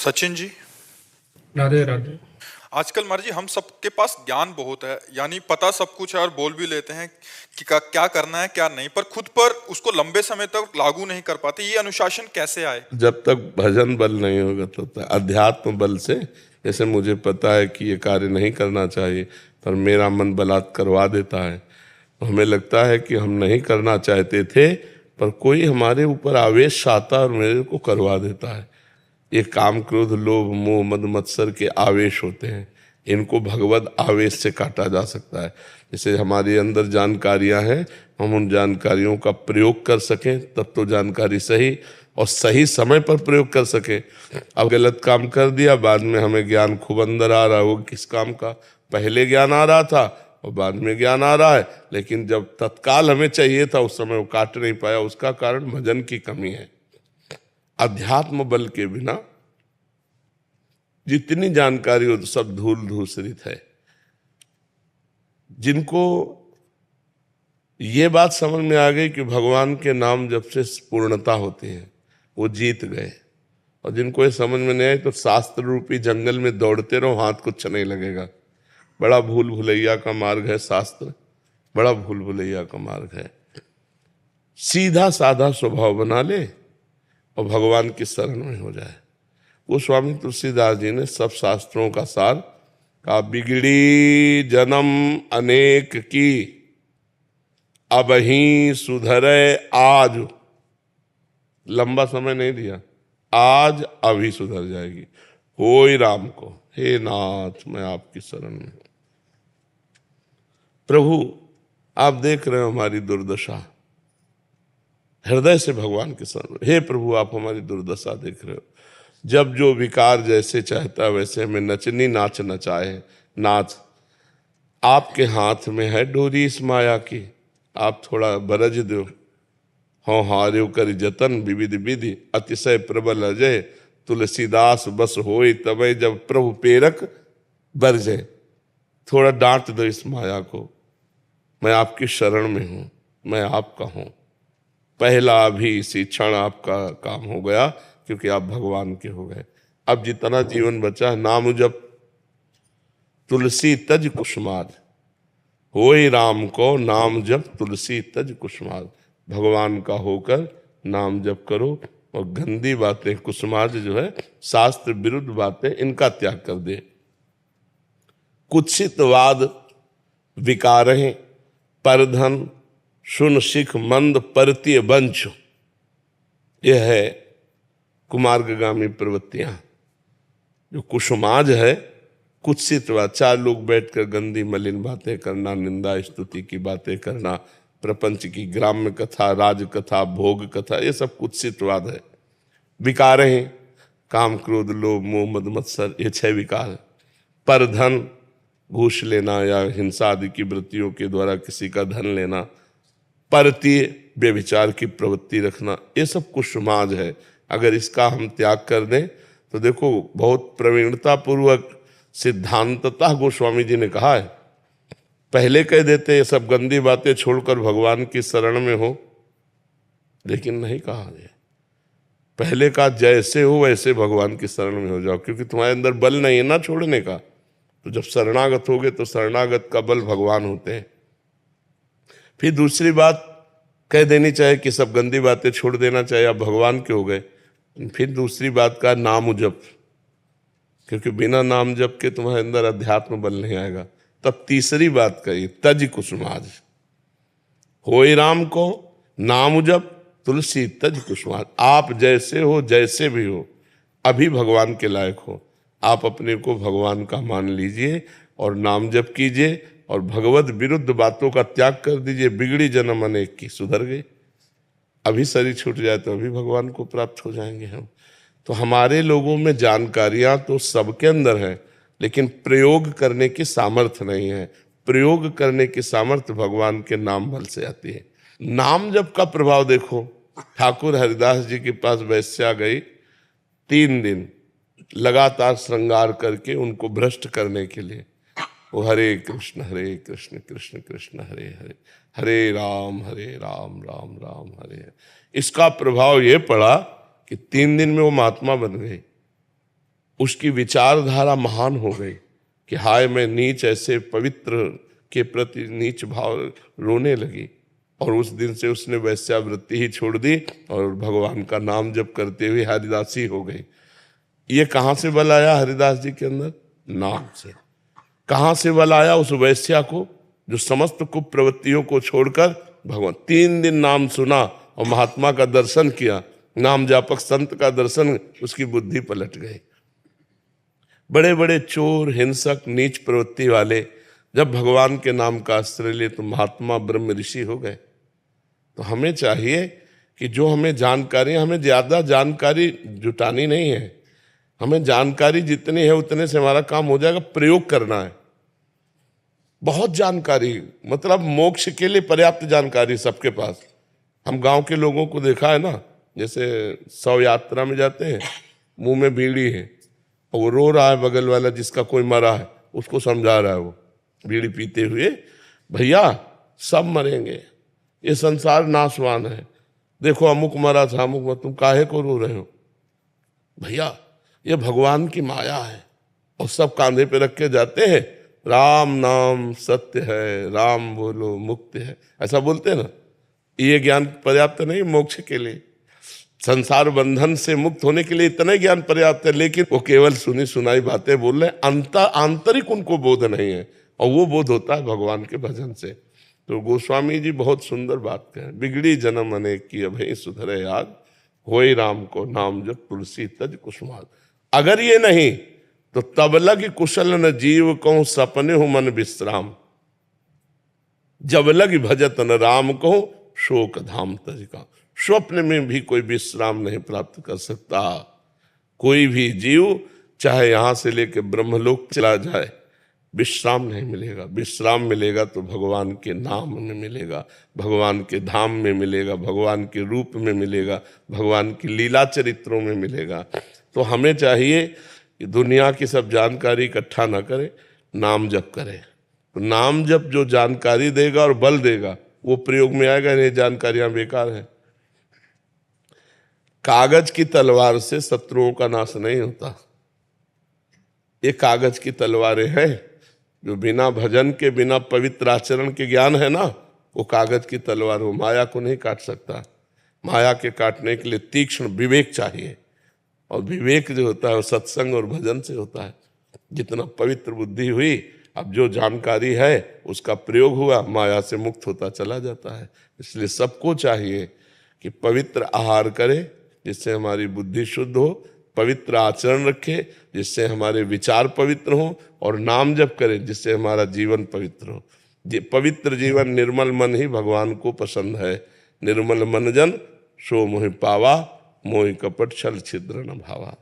सचिन जी, राधे राधे। आजकल महाराज जी हम सबके पास ज्ञान बहुत है, यानी पता सब कुछ है और बोल भी लेते हैं कि क्या करना है क्या नहीं, पर खुद पर उसको लंबे समय तक लागू नहीं कर पाते। ये अनुशासन कैसे आए? जब तक भजन बल नहीं होगा तब तक अध्यात्म बल से। जैसे मुझे पता है कि ये कार्य नहीं करना चाहिए, पर मेरा मन बलात् करवा देता है, तो हमें लगता है कि हम नहीं करना चाहते थे, पर कोई हमारे ऊपर आवेश आता और मेरे को करवा देता है। ये काम क्रोध लोभ मोह मद मत्सर के आवेश होते हैं, इनको भगवत आवेश से काटा जा सकता है। जैसे हमारे अंदर जानकारियां हैं, हम उन जानकारियों का प्रयोग कर सकें तब तो जानकारी सही और सही समय पर प्रयोग कर सकें। अब गलत काम कर दिया, बाद में हमें ज्ञान खूब अंदर आ रहा है, वो किस काम का? पहले ज्ञान आ रहा था और बाद में ज्ञान आ रहा है, लेकिन जब तत्काल हमें चाहिए था उस समय वो काट नहीं पाया। उसका कारण भजन की कमी है। अध्यात्म बल के बिना जितनी जानकारी हो सब धूल धूसरित है। जिनको ये बात समझ में आ गई कि भगवान के नाम जब से पूर्णता होती है, वो जीत गए। और जिनको ये समझ में नहीं आई तो शास्त्र रूपी जंगल में दौड़ते रहो, हाथ कुछ नहीं लगेगा। बड़ा भूल भुलैया का मार्ग है शास्त्र, बड़ा भूल भुलैया का मार्ग है। सीधा साधा स्वभाव बना ले और भगवान की शरण में हो जाए। वो स्वामी तुलसीदास जी ने सब शास्त्रों का सार कहा, बिगड़ी जन्म अनेक की अब ही सुधरे आज। लंबा समय नहीं दिया, आज अभी सुधर जाएगी। होय राम को, हे नाथ मैं आपकी शरण में। प्रभु आप देख रहे हो हमारी दुर्दशा, हृदय से भगवान के शरण। हे प्रभु आप हमारी दुर्दशा देख रहे हो। जब जो विकार जैसे चाहता वैसे हमें नचनी नाच नचाए। नाच आपके हाथ में है डोरी इस माया की, आप थोड़ा बरज दो। हों हार्यो कर जतन विविध विधि अतिशय प्रबल अजय तुलसीदास बस होए तबे जब प्रभु पेरक बरजे। थोड़ा डांट दो इस माया को, मैं आपकी शरण में हूं, मैं आपका हूं। पहला भी इसी क्षण आपका काम हो गया, क्योंकि आप भगवान के हो गए। अब जितना जीवन बचा, नाम जप तुलसी तज कुसुमार। होए राम को नाम जप तुलसी तज कुसुमार। भगवान का होकर नाम जप करो और गंदी बातें, कुसुमार्ज जो है शास्त्र विरुद्ध बातें, इनका त्याग कर दे। कुत्सितवाद विकारहे परधन सुन सिख मंद परतीय वंश। यह है कुमार्गामी प्रवृत्तियां। जो कुसुमाज है, कुत्सितवाद, चार लोग बैठकर गंदी मलिन बातें करना, निंदा स्तुति की बातें करना, प्रपंच की ग्राम्य कथा, राज कथा, भोग कथा, ये सब कुत्सितवाद है। विकार हैं काम क्रोध लोभ मोह मद मत्सर, ये 6 विकार। पर धन, घूस लेना या हिंसा आदि की वृत्तियों के द्वारा किसी का धन लेना। परतीय, व्यभिचार की प्रवृत्ति रखना, ये सब कुसुमाज है। अगर इसका हम त्याग कर दें तो देखो बहुत प्रवीणता पूर्वक सिद्धांततः गोस्वामी जी ने कहा है। पहले कह देते ये सब गंदी बातें छोड़कर भगवान की शरण में हो, लेकिन नहीं कहा है। पहले कहा जैसे हो वैसे भगवान की शरण में हो जाओ, क्योंकि तुम्हारे अंदर बल नहीं है ना छोड़ने का। तो जब शरणागत होगे तो शरणागत का बल भगवान होते हैं। फिर दूसरी बात कह देनी चाहिए कि सब गंदी बातें छोड़ देना चाहिए, आप भगवान के हो गए। फिर दूसरी बात का नाम जप, क्योंकि बिना नाम जप के तुम्हारे अंदर अध्यात्म बल नहीं आएगा। तब तीसरी बात कही तज कुसुमाज। होए राम को नाम जप तुलसी तज कुसुमाज। आप जैसे हो, जैसे भी हो, अभी भगवान के लायक हो। आप अपने को भगवान का मान लीजिए और नाम जप कीजिए और भगवत विरुद्ध बातों का त्याग कर दीजिए। बिगड़ी जन्म अनेक की, सुधर गए। अभी शरीर छूट जाए तो अभी भगवान को प्राप्त हो जाएंगे हम। तो हमारे लोगों में जानकारियां तो सबके अंदर है, लेकिन प्रयोग करने की सामर्थ्य नहीं है। प्रयोग करने की सामर्थ्य भगवान के नाम बल से आती है। नाम जप का प्रभाव देखो। ठाकुर हरिदास जी के पास वैश्या गई, 3 दिन लगातार श्रृंगार करके उनको भ्रष्ट करने के लिए। वो हरे कृष्ण कृष्ण कृष्ण हरे हरे, हरे राम राम राम हरे हरे। इसका प्रभाव ये पड़ा कि 3 दिन में वो महात्मा बन गई। उसकी विचारधारा महान हो गई कि हाय मैं नीच ऐसे पवित्र के प्रति नीच भाव रोने लगी। और उस दिन से उसने वैश्यावृत्ति ही छोड़ दी और भगवान का नाम जप करते हुए हरिदासी हो गई। ये कहाँ से बल आया हरिदास जी के अंदर? नाम से। कहाँ से बल आया उस वैश्या को जो समस्त कुप्रवृत्तियों को छोड़कर भगवान 3 दिन नाम सुना और महात्मा का दर्शन किया, नाम जापक संत का दर्शन, उसकी बुद्धि पलट गई। बड़े बड़े चोर, हिंसक, नीच प्रवृत्ति वाले जब भगवान के नाम का आश्रय लिए तो महात्मा ब्रह्म ऋषि हो गए। तो हमें चाहिए कि जो हमें जानकारी, हमें ज्यादा जानकारी जुटानी नहीं है, हमें जानकारी जितनी है उतने से हमारा काम हो जाएगा। प्रयोग करना है। बहुत जानकारी, मतलब मोक्ष के लिए पर्याप्त जानकारी सबके पास। हम गांव के लोगों को देखा है ना, जैसे 100 यात्रा में जाते हैं, मुंह में बीड़ी है और वो रो रहा है, बगल वाला जिसका कोई मरा है उसको समझा रहा है, वो बीड़ी पीते हुए, भैया सब मरेंगे, ये संसार नाशवान है, देखो अमुक मरा था, अमुक मरा, तुम काहे को रो रहे हो? भैया ये भगवान की माया है। और सब कांधे पे रख के जाते हैं, राम नाम सत्य है, राम बोलो मुक्ति है, ऐसा बोलते हैं ना। ये ज्ञान पर्याप्त नहीं मोक्ष के लिए, संसार बंधन से मुक्त होने के लिए इतना ज्ञान पर्याप्त है, लेकिन वो केवल सुनी सुनाई बातें बोल रहे, आंतरिक उनको बोध नहीं है। और वो बोध होता है भगवान के भजन से। तो गोस्वामी जी बहुत सुंदर बात कहें, बिगड़ी जन्म अनेक की अभय सुधरे याद, होई राम को नाम जप तुलसी तज कुसुमाद। अगर ये नहीं तो तब लग कुशल न जीव कहूं सपने हो मन विश्राम, जब लग भजत न राम कहूं शोक धाम तज का। स्वप्न में भी कोई विश्राम नहीं प्राप्त कर सकता। कोई भी जीव चाहे यहां से लेकर ब्रह्मलोक चला जाए, विश्राम नहीं मिलेगा। विश्राम मिलेगा तो भगवान के नाम में मिलेगा, भगवान के धाम में मिलेगा, भगवान के रूप में मिलेगा, भगवान की लीला चरित्रों में मिलेगा। तो हमें चाहिए कि दुनिया की सब जानकारी इकट्ठा ना करें, नाम जप करें। तो नाम जप जो जानकारी देगा और बल देगा वो प्रयोग में आएगा, नहीं जानकारियां बेकार हैं। कागज की तलवार से शत्रुओं का नाश नहीं होता। ये कागज की तलवारें हैं जो बिना भजन के, बिना पवित्र आचरण के ज्ञान है ना, वो कागज की तलवार, वो माया को नहीं काट सकता। माया के काटने के लिए तीक्ष्ण विवेक चाहिए, और विवेक जो होता है वो सत्संग और भजन से होता है। जितना पवित्र बुद्धि हुई, अब जो जानकारी है उसका प्रयोग हुआ, माया से मुक्त होता चला जाता है। इसलिए सबको चाहिए कि पवित्र आहार करे जिससे हमारी बुद्धि शुद्ध हो, पवित्र आचरण रखे जिससे हमारे विचार पवित्र हो, और नाम जप करें जिससे हमारा जीवन पवित्र हो। पवित्र जीवन, निर्मल मन ही भगवान को पसंद है। निर्मल मन जन सो मोहि पावा, मोहि कपट छल छिद्र न भावा।